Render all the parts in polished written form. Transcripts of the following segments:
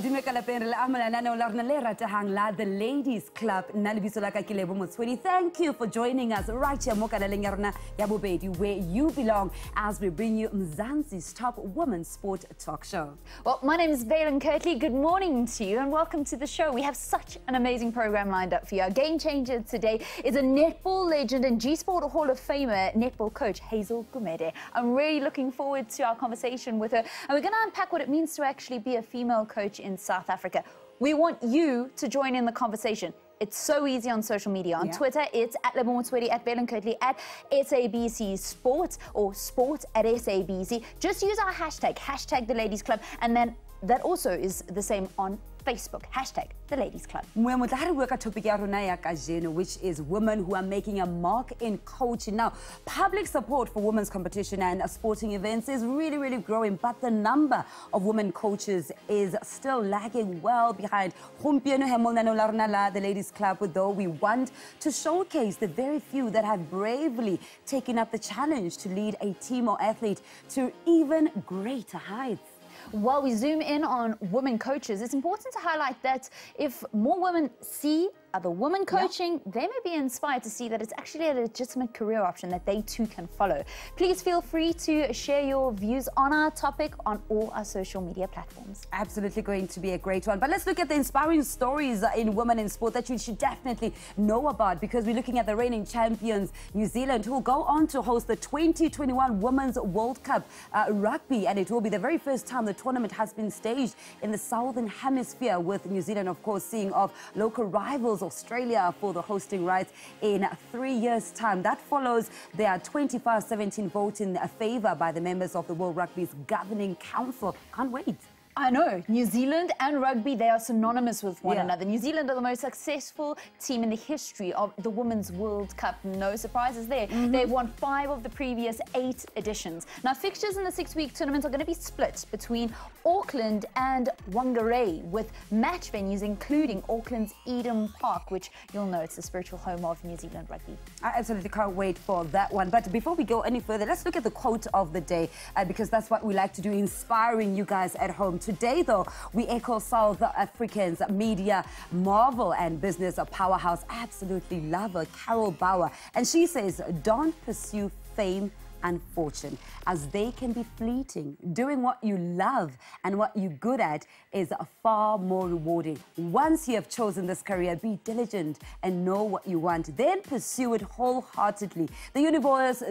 Madume ka lapeng re le amela lenaneo la rona le ratehang la the Ladies Club. Nna lebitso la ka ke Lebo Motsoeli. Thank you for joining us right here mo kanaleng ya rona ya bobedi, where you belong, as we bring you Mzansi's top women's sport talk show. Well, my name is Vaylen Kirtley. Good morning to you and welcome to the show. We have such an amazing program lined up for you. Our game changer today is a netball legend and G-Sport Hall of Famer netball coach Hazel Gumede. I'm really looking forward to our conversation with her, and we're going to unpack what it means to actually be a female coach in South Africa. We want you to join in the conversation. It's so easy on social media. On Twitter, it's at Lebo Motsoeli, at Vaylen Kirtley, at SABC Sport or Sport at SABC. Just use our hashtag the Ladies Club, and then that also is the same on Facebook, hashtag the Ladies Club. Which is women who are making a mark in coaching. Now, public support for women's competition and sporting events is really growing, but the number of women coaches is still lagging well behind. The Ladies Club, though, we want to showcase the very few that have bravely taken up the challenge to lead a team or athlete to even greater heights. While we zoom in on women coaches, it's important to highlight that if more women see other women coaching, they may be inspired to see that it's actually a legitimate career option that they too can follow. Please feel free to share your views on our topic on all our social media platforms. Absolutely going to be a great one. But let's look at the inspiring stories in women in sport that you should definitely know about, because we're looking at the reigning champions, New Zealand, who will go on to host the 2021 Women's World Cup Rugby, and it will be the very first time the tournament has been staged in the Southern Hemisphere, with New Zealand, of course, seeing off local rivals Australia for the hosting rights in 3 years' time. That follows their 25-17 vote in favour by the members of the World Rugby's governing council. Can't wait. I know. New Zealand and rugby, they are synonymous with one another. New Zealand are the most successful team in the history of the Women's World Cup. No surprises there. They've won 5 of the previous 8 editions. Now, fixtures in the 6-week tournament are going to be split between Auckland and Whangarei, with match venues including Auckland's Eden Park, which you'll know it's the spiritual home of New Zealand rugby. I absolutely can't wait for that one. But before we go any further, let's look at the quote of the day, because that's what we like to do, inspiring you guys at home. Today, though, we echo South Africans' media marvel and business powerhouse, absolutely lover, Carol Bauer. And she says, don't pursue fame and fortune, as they can be fleeting. Doing what you love and what you're good at is far more rewarding. Once you have chosen this career, be diligent and know what you want. Then pursue it wholeheartedly. The universe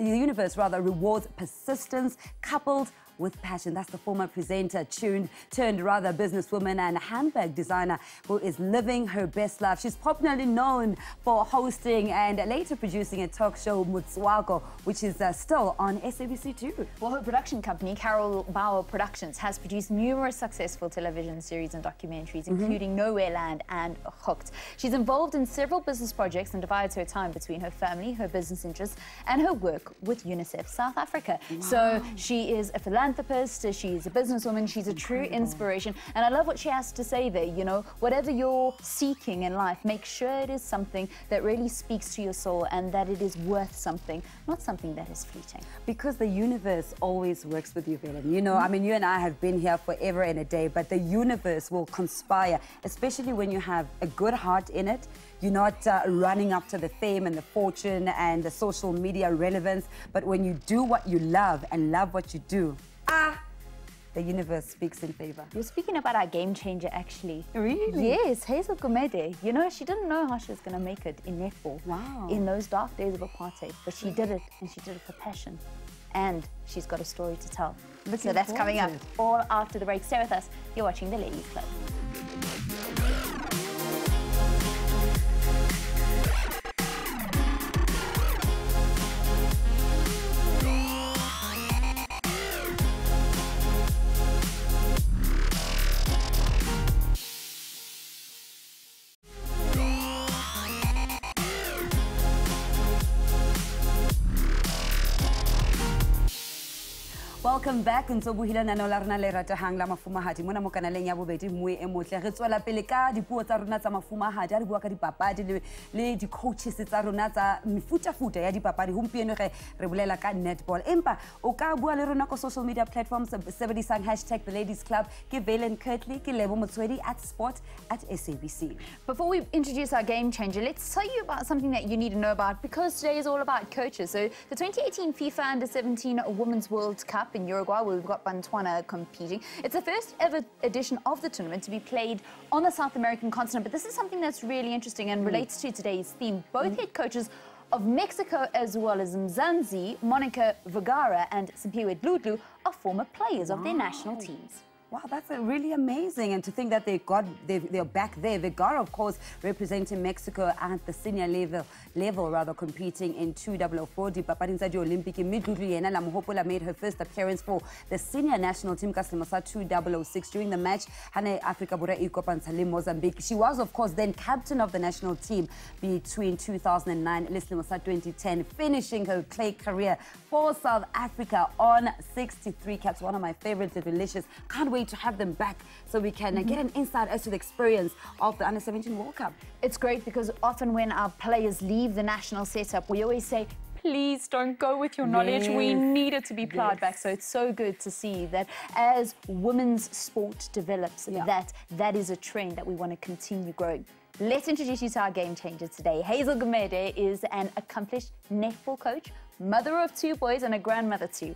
rewards persistence coupled with passion. That's the former presenter turned businesswoman and handbag designer who is living her best life. She's popularly known for hosting and later producing a talk show, Motsoeli, which is still on SABC too. Well, her production company, Carol Bauer Productions, has produced numerous successful television series and documentaries, including Nowhere Land and Hooked. She's involved in several business projects and divides her time between her family, her business interests, and her work with UNICEF South Africa. Wow. So she is a philanthropist, she's a businesswoman, she's a true inspiration. And I love what she has to say there, you know, whatever you're seeking in life, make sure it is something that really speaks to your soul and that it is worth something, not something that is fleeting. Because the universe always works with you, Vaylen. You know, I mean, you and I have been here forever and a day, but the universe will conspire, especially when you have a good heart in it. You're not running after the fame and the fortune and the social media relevance, but when you do what you love and love what you do, the universe speaks in favor. You're speaking about our game changer, actually. Really? Yes, Hazel Gumede. You know, she didn't know how she was going to make it in netball. Wow. In those dark days of apartheid. But she did it, and she did it for passion. And she's got a story to tell. So that's coming up all after the break. Stay with us. You're watching The Ladies Club. Welcome back. Ntso buhila nano la rena le ratehang la mafumahadi mona mo kanaleng ya bobedi mwe e motle re tswela pele ka dipuo tsa rona tsa mafumahadi re bua ka dipapadi le di coaches tsa rona tsa mefuta ya dipapadi gompieno re bolela ka netball empa o ka bua le rona ko social media platforms sebedisang #the ladies club ke Vaylen Kirtley ke Lebo Motsoeli @sport@SABC. Before we introduce our game changer, let's tell you about something that you need to know about, because today is all about coaches. So the 2018 FIFA Under-17 Women's World Cup in Uruguay, where we've got Botswana competing. It's the first ever edition of the tournament to be played on the South American continent. But this is something that's really interesting and relates to today's theme. Both head coaches of Mexico as well as Mzansi, Monica Vergara and Simpiwe Dludlu, are former players of their national teams. Wow, that's really amazing. And to think that they're back there. Vergara, of course, representing Mexico at the senior level rather, competing in 2040. Papadin Sadio Olympic in Midludlu la Mohopola made her first appearance for the senior national team Kaslimosa 2006 during the match Hane Africa Bura Ikopan Salim Mozambique. She was, of course, then captain of the national team between 2009 and 2010, finishing her clay career for South Africa on 63 caps. One of my favorites, delicious. Can't wait to have them back so we can get an insight as to the experience of the Under-17 World Cup. It's great because often when our players leave the national setup, we always say, please don't go with your knowledge. We need it to be plowed back. So it's so good to see that as women's sport develops, that is a trend that we want to continue growing. Let's introduce you to our game changer today. Hazel Gumede is an accomplished netball coach, mother of 2 boys and a grandmother too.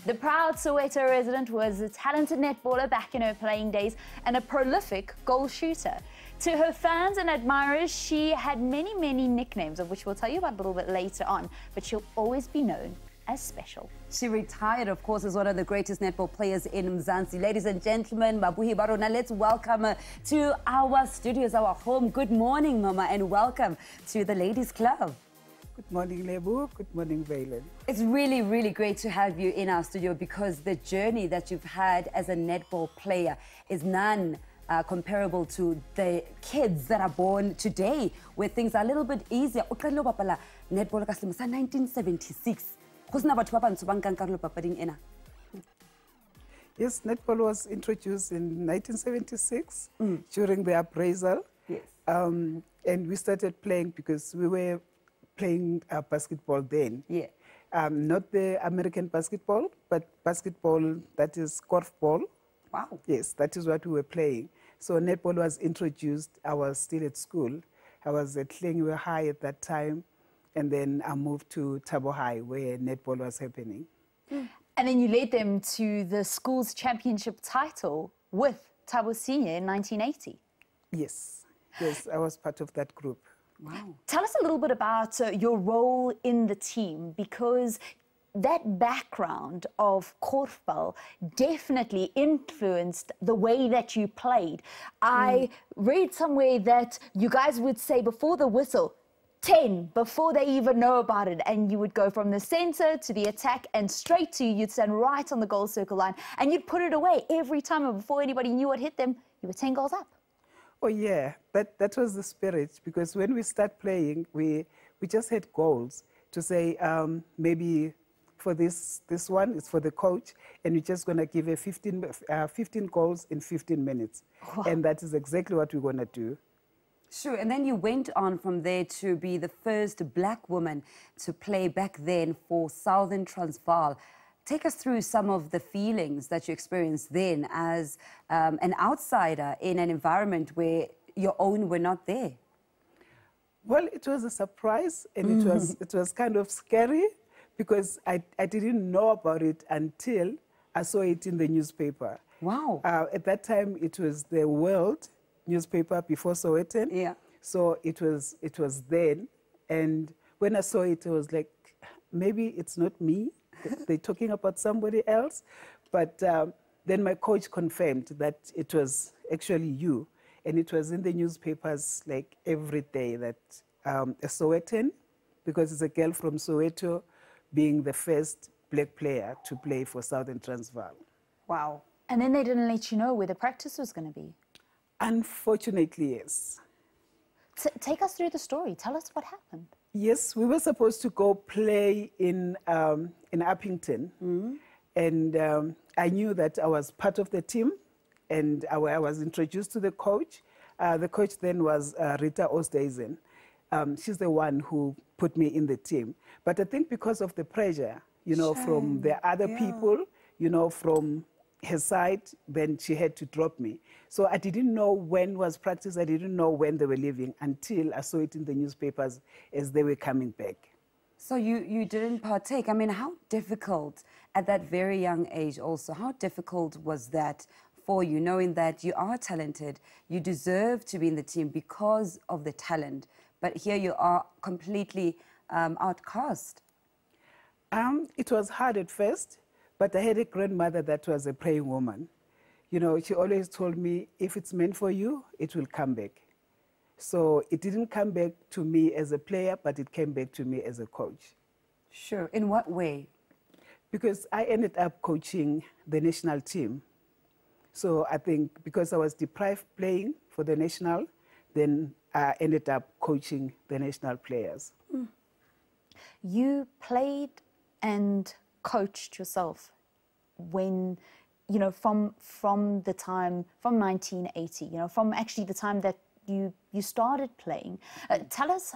The proud Soweto resident was a talented netballer back in her playing days and a prolific goal shooter. To her fans and admirers, she had many nicknames, of which we'll tell you about a little bit later on, but she'll always be known as special. She retired, of course, as one of the greatest netball players in Mzansi. Ladies and gentlemen, Mabuhi Barona, let's welcome her to our studios, our home. Good morning, Mama, and welcome to the Ladies Club. Good morning, Lebo. Good morning, Vaylen. It's really great to have you in our studio because the journey that you've had as a netball player is none comparable to the kids that are born today, where things are a little bit easier. Netball 1976. Yes, netball was introduced in 1976 during the appraisal. Yes. And we started playing because we were playing basketball then. Yeah. Not the American basketball, but basketball that is korfball. Wow. Yes, that is what we were playing. So netball was introduced. I was still at school. I was at Lengwe High at that time. And then I moved to Thabo High, where netball was happening. And then you led them to the school's championship title with Thabo Senior in 1980. Yes, I was part of that group. Wow. Tell us a little bit about your role in the team, because that background of korfbal definitely influenced the way that you played. I read somewhere that you guys would say before the whistle, 10, before they even know about it, and you would go from the center to the attack and straight to, you'd stand right on the goal circle line and you'd put it away every time, and before anybody knew what hit them, you were 10 goals up. Oh yeah, that was the spirit, because when we start playing, we just had goals to say maybe for this one, it's for the coach, and we're just going to give a 15 goals in 15 minutes. Wow. And that is exactly what we're going to do. Sure, and then you went on from there to be the first black woman to play back then for Southern Transvaal. Take us through some of the feelings that you experienced then as an outsider in an environment where your own were not there. Well, it was a surprise, and it was kind of scary, because I didn't know about it until I saw it in the newspaper. Wow. At that time, it was the World newspaper before Soweto. Yeah. So it was then, and when I saw it, I was like, maybe it's not me. They're talking about somebody else. But then my coach confirmed that it was actually you. And it was in the newspapers like every day that a Sowetan, because it's a girl from Soweto, being the first black player to play for Southern Transvaal. Wow. And then they didn't let you know where the practice was going to be? Unfortunately, yes. Take us through the story. Tell us what happened. Yes, we were supposed to go play in Uppington. And I knew that I was part of the team, and I was introduced to the coach. The coach then was Rita Oosthuizen. She's the one who put me in the team. But I think because of the pressure, you know, from the other people, you know, from her side, then she had to drop me. So I didn't know when was practice. I didn't know when they were leaving until I saw it in the newspapers as they were coming back. So you didn't partake. I mean, how difficult at that very young age also, how difficult was that for you, knowing that you are talented, you deserve to be in the team because of the talent, but here you are completely outcast? It was hard at first, but I had a grandmother that was a praying woman. You know, she always told me, if it's meant for you, it will come back. So it didn't come back to me as a player, but it came back to me as a coach. Sure. In what way? Because I ended up coaching the national team. So I think because I was deprived playing for the national, then I ended up coaching the national players. You played and coached yourself when, you know, from the time, from 1980, you know, from actually the time that you started playing. Tell us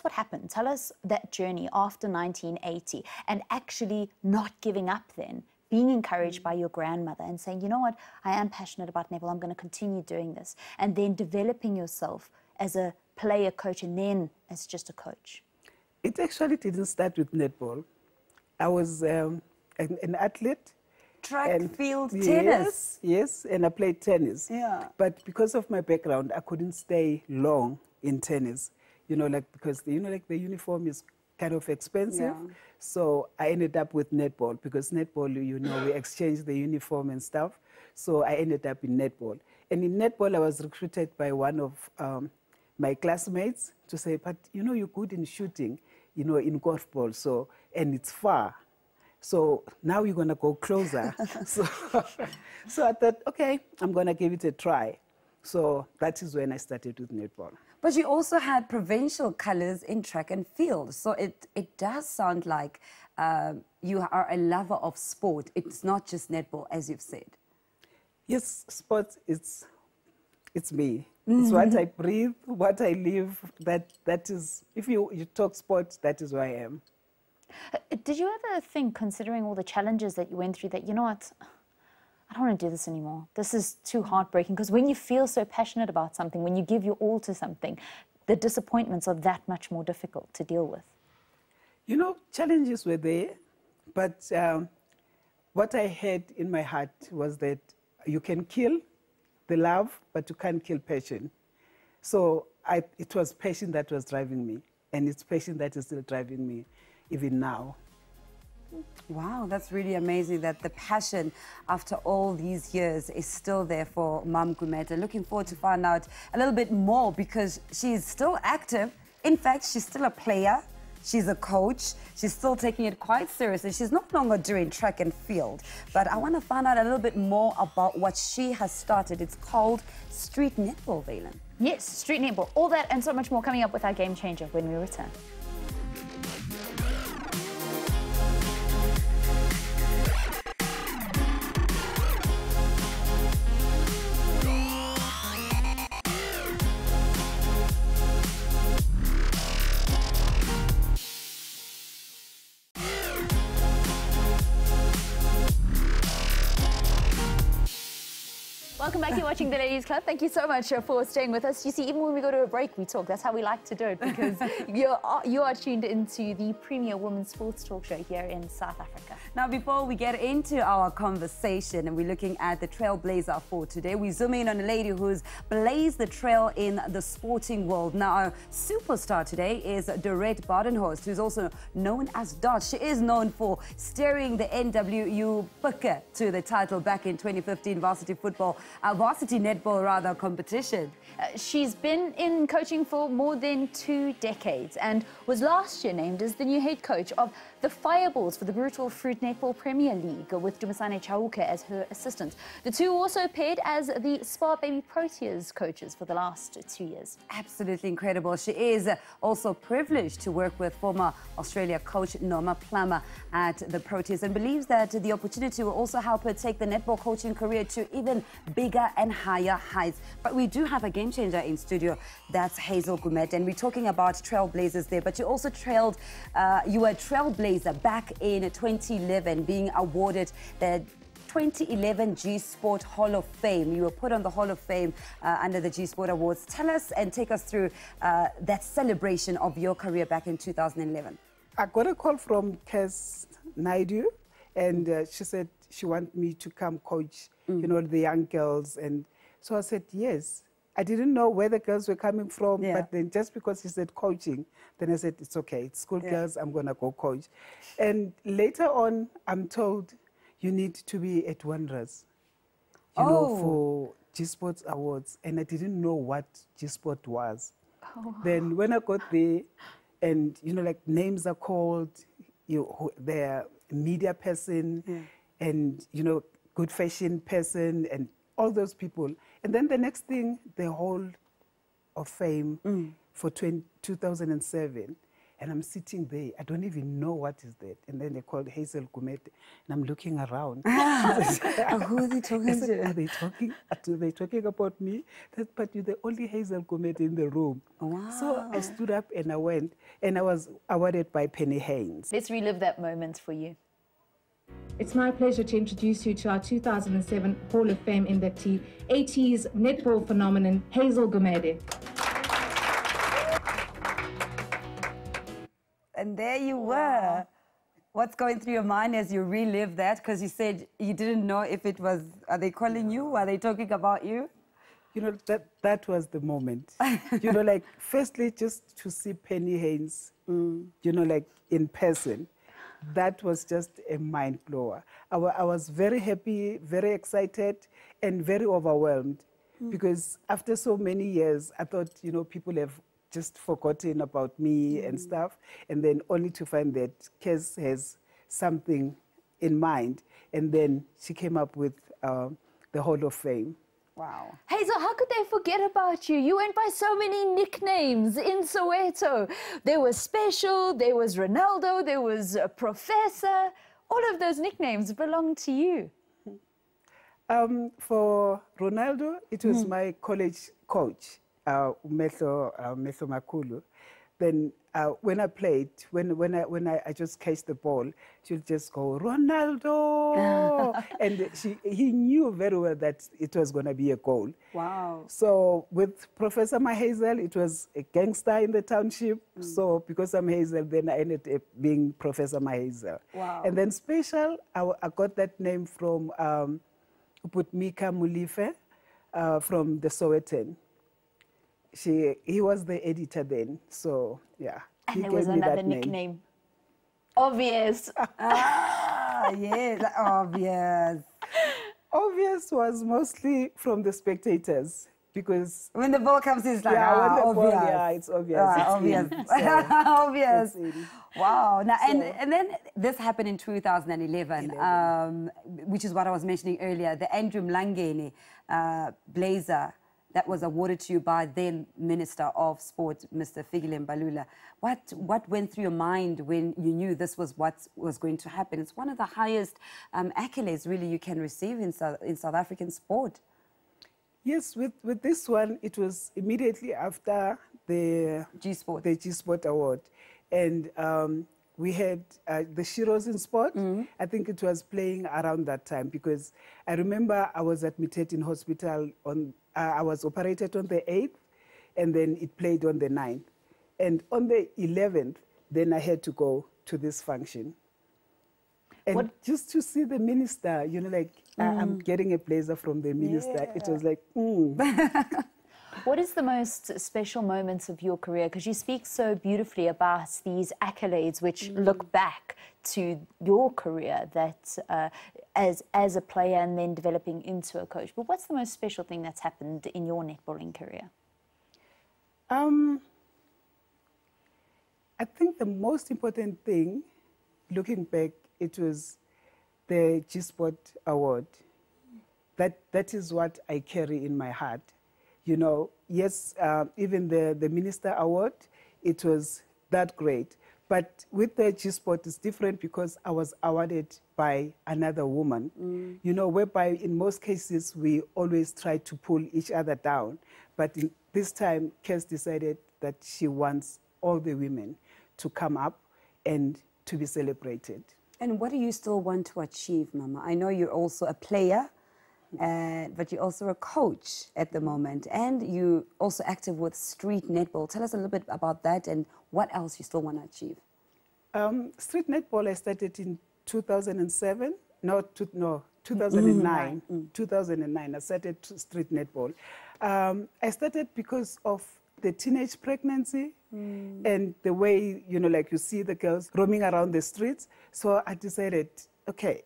what happened. Tell us that journey after 1980 and actually not giving up then, being encouraged by your grandmother and saying, you know what, I am passionate about netball, I'm going to continue doing this, and then developing yourself as a player, coach, and then as just a coach. It actually didn't start with netball. I was an athlete. Track, and field, yes, tennis. Yes, and I played tennis. Yeah. But because of my background, I couldn't stay long in tennis. You know, like because you know, like the uniform is kind of expensive. Yeah. So I ended up with netball because netball, you know, we exchanged the uniform and stuff. So I ended up in netball. And in netball, I was recruited by one of my classmates to say, but you know, you're good in shooting, you know, in golf ball. So, and it's far. So now you're going to go closer. so I thought, okay, I'm going to give it a try. So that is when I started with netball. But you also had provincial colours in track and field. So it does sound like you are a lover of sport. It's not just netball, as you've said. Yes, sports, it's me. It's what I breathe, what I live. That is, if you talk sports, that is who I am. Did you ever think, considering all the challenges that you went through, that, you know what, I don't want to do this anymore. This is too heartbreaking. Because when you feel so passionate about something, when you give your all to something, the disappointments are that much more difficult to deal with. You know, challenges were there, but what I had in my heart was that you can kill the love, but you can't kill passion. So it was passion that was driving me, and it's passion that is still driving me even now. Wow, that's really amazing that the passion after all these years is still there for Mam Gumede. Looking forward to find out a little bit more because she's still active. In fact, she's still a player. She's a coach. She's still taking it quite seriously. She's no longer doing track and field. But I want to find out a little bit more about what she has started. It's called Street Netball, Vaylen. Yes, Street Netball. All that and so much more coming up with our Game Changer when we return. Welcome back. You're watching the Ladies Club. Thank you so much for staying with us. You see, even when we go to a break, we talk. That's how we like to do it because you are tuned into the premier women's sports talk show here in South Africa. Now, before we get into our conversation and we're looking at the trailblazer for today, we zoom in on a lady who's blazed the trail in the sporting world. Now, our superstar today is Dorette Badenhorst, who's also known as Dot. She is known for steering the NWU Pukke to the title back in 2015 varsity netball competition. She's been in coaching for more than 2 decades and was last year named as the new head coach of the Fireballs for the Brutal Fruit Netball Premier League with Dumisane Chauke as her assistant. The two also paired as the Spa Baby Proteas coaches for the last 2 years. Absolutely incredible. She is also privileged to work with former Australia coach Norma Plummer at the Proteas and believes that the opportunity will also help her take the netball coaching career to even bigger and higher heights. But we do have a game changer in studio. That's Hazel Gumede, and we're talking about trailblazers there. But you also you were a trailblazer back in 2011, being awarded the 2011 G Sport Hall of Fame. You were put on the Hall of Fame under the G Sport Awards. Tell us and take us through that celebration of your career back in 2011. I got a call from Kes Naidu, and she said she wanted me to come coach, you know, the young girls. And so I said, yes. I didn't know where the girls were coming from, but then just because she said coaching, then I said, it's okay, it's school girls, I'm going to go coach. And later on, I'm told you need to be at Wanderers, you know, for G Sports Awards. And I didn't know what G Sport was. Then when I got there, and, you know, like names are called, they're media person, and, you know, good fashion person, and all those people. And then the next thing, the Hall of Fame for 2007. And I'm sitting there. I don't even know what is that. And then they called Hazel Gumede. And I'm looking around. Who are they talking to? Are they talking about me? But you're the only Hazel Gumede in the room. Wow. So I stood up and I went. And I was awarded by Penny Haynes. Let's relive that moment for you. It's my pleasure to introduce you to our 2007 Hall of Fame inductee, 80s netball phenomenon, Hazel Gumede. And there you were. What's going through your mind as you relive that? Because you said you didn't know if it was, are they calling you? Are they talking about you? You know, that was the moment. You know, like, firstly, just to see Penny Haynes, you know, like, in person. That was just a mind blower. I was very happy, very excited, and very overwhelmed because after so many years, I thought, you know, people have just forgotten about me and stuff, and then only to find that Kes has something in mind, and then she came up with the Hall of Fame. Wow. Hazel, how could they forget about you? You went by so many nicknames in Soweto. There was Special, there was Ronaldo, there was Professor. All of those nicknames belong to you. For Ronaldo, it was my college coach, Metho Makulu. Then when I played, when I just catch the ball, she'll just go, Ronaldo! And he knew very well that it was going to be a goal. Wow. So with Professor Hazel, it was a gangster in the township. So because I'm Hazel, then I ended up being Professor Hazel. Wow. And then Special, I got that name from Mika Mulife from the Sowetan. He was the editor then, so yeah. And there was another nickname. Obvious. Yes, obvious. Obvious was mostly from the spectators because when the ball comes, it's like, when the obvious. ball, yeah, it's obvious. Obvious. So, obvious. Wow. Now, so, and then this happened in 2011, which is what I was mentioning earlier. The Andrew Mlangeni blazer that was awarded to you by then Minister of Sport, Mr. Fikile Mbalula. What went through your mind when you knew this was what was going to happen? It's one of the highest accolades, really, you can receive in South African sport. Yes, with this one, it was immediately after the G Sport Award. And we had the Shiros in Sport. I think it was playing around that time because I remember I was admitted in hospital I was operated on the 8th, and then it played on the 9th. And on the 11th, then I had to go to this function. And just to see the minister, you know, like, I'm getting a blazer from the minister. It was like, What is the most special moments of your career? Because you speak so beautifully about these accolades, which look back to your career that as a player and then developing into a coach. But what's the most special thing that's happened in your netballing career? I think the most important thing looking back, it was the G-Sport Award. That is what I carry in my heart. You know, yes, even the Minister Award, it was that great. But with the G-Sport, it's different because I was awarded by another woman, you know, whereby in most cases we always try to pull each other down. But this time, Kes decided that she wants all the women to come up and to be celebrated. And what do you still want to achieve, Mama? I know you're also a player, but you're also a coach at the moment, and you're also active with street netball. Tell us a little bit about that and what else you still want to achieve. Street netball, I started in 2007. No, 2009. 2009, I started street netball. I started because of the teenage pregnancy and the way, you know, like you see the girls roaming around the streets. So I decided, okay,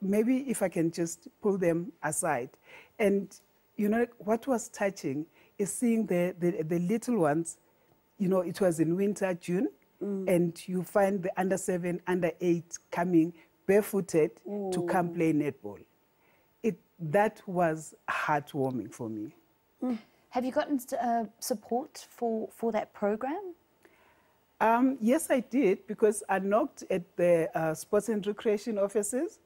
maybe if I can just pull them aside. And, you know, what was touching is seeing the little ones, you know, it was in winter, June, and you find the under 7, under 8 coming barefooted to come play netball. That was heartwarming for me. Have you gotten support for that program? Yes, I did, because I knocked at the sports and recreation offices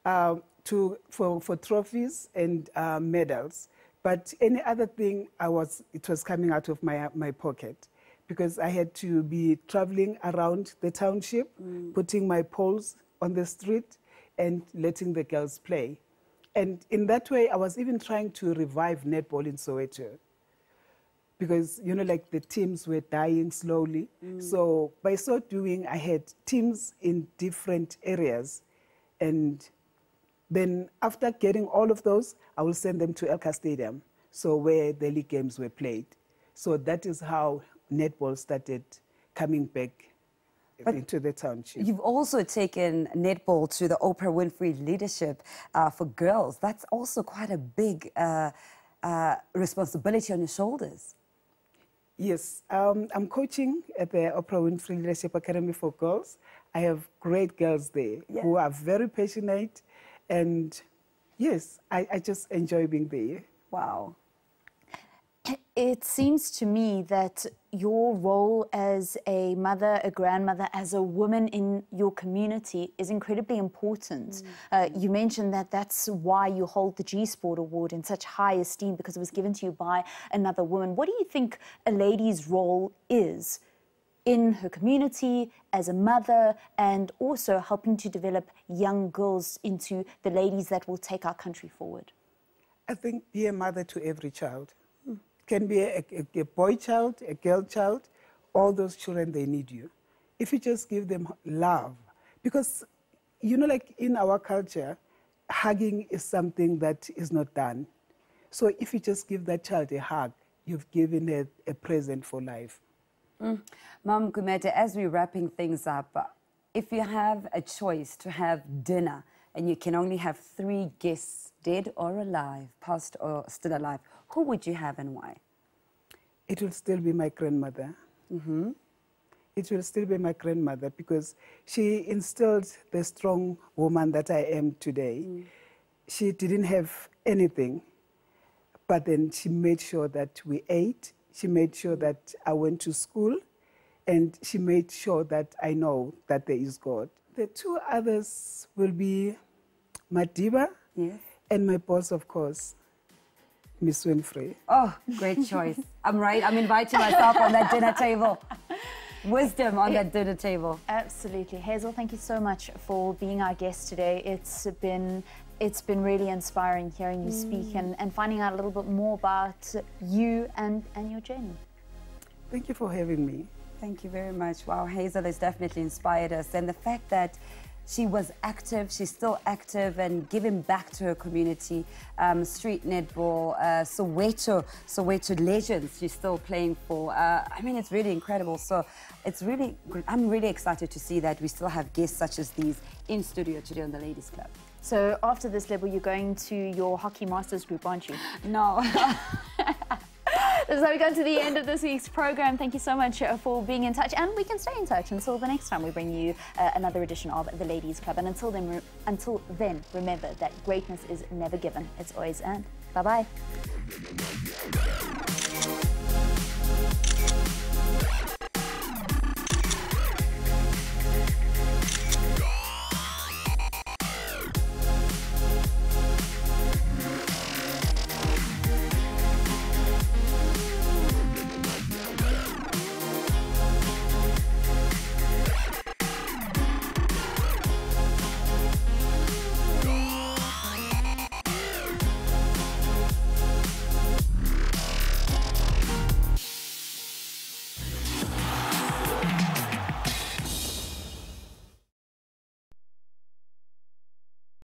for trophies and medals. But any other thing, it was coming out of my pocket, because I had to be traveling around the township, putting my poles on the street and letting the girls play. And in that way, I was even trying to revive netball in Soweto, because, you know, like the teams were dying slowly. So by so doing, I had teams in different areas. And then after getting all of those, I will send them to Elka Stadium, so where the league games were played. So that is how netball started coming back into the township. You've also taken netball to the Oprah Winfrey Leadership for Girls. That's also quite a big responsibility on your shoulders. Yes, I'm coaching at the Oprah Winfrey Leadership Academy for Girls. I have great girls there who are very passionate, and yes, I just enjoy being there. Wow. It seems to me that your role as a mother, a grandmother, as a woman in your community is incredibly important. You mentioned that that's why you hold the G-Sport Award in such high esteem, because it was given to you by another woman. What do you think a lady's role is in her community, as a mother, and also helping to develop young girls into the ladies that will take our country forward? I think be a mother to every child. Can be a boy child, a girl child, all those children, they need you. If you just give them love, because, you know, like in our culture, hugging is something that is not done. So if you just give that child a hug, you've given a present for life. Mom Gumede, as we're wrapping things up, if you have a choice to have dinner and you can only have 3 guests, dead or alive, past or still alive, who would you have and why? It will still be my grandmother. It will still be my grandmother, because she instilled the strong woman that I am today. She didn't have anything, but then she made sure that we ate. She made sure that I went to school, and she made sure that I know that there is God. The 2 others will be Madiba and my boss, of course, Miss Winfrey. Oh, great choice. I'm right. I'm inviting myself on that dinner table. Wisdom on that dinner table. Absolutely. Hazel, thank you so much for being our guest today. It's been really inspiring hearing you speak and finding out a little bit more about you and your journey. Thank you for having me. Thank you very much. Wow, Hazel has definitely inspired us. And the fact that she was active, she's still active and giving back to her community. Street netball, Soweto legends she's still playing for. I mean, it's really incredible. So I'm really excited to see that we still have guests such as these in studio today on the Ladies Club. So after this, Lebo, you're going to your hockey masters group, aren't you? No. This is how we come to the end of this week's program. Thank you so much for being in touch, and we can stay in touch until the next time we bring you another edition of the Ladies Club. And until then, remember that greatness is never given; it's always earned. Bye bye.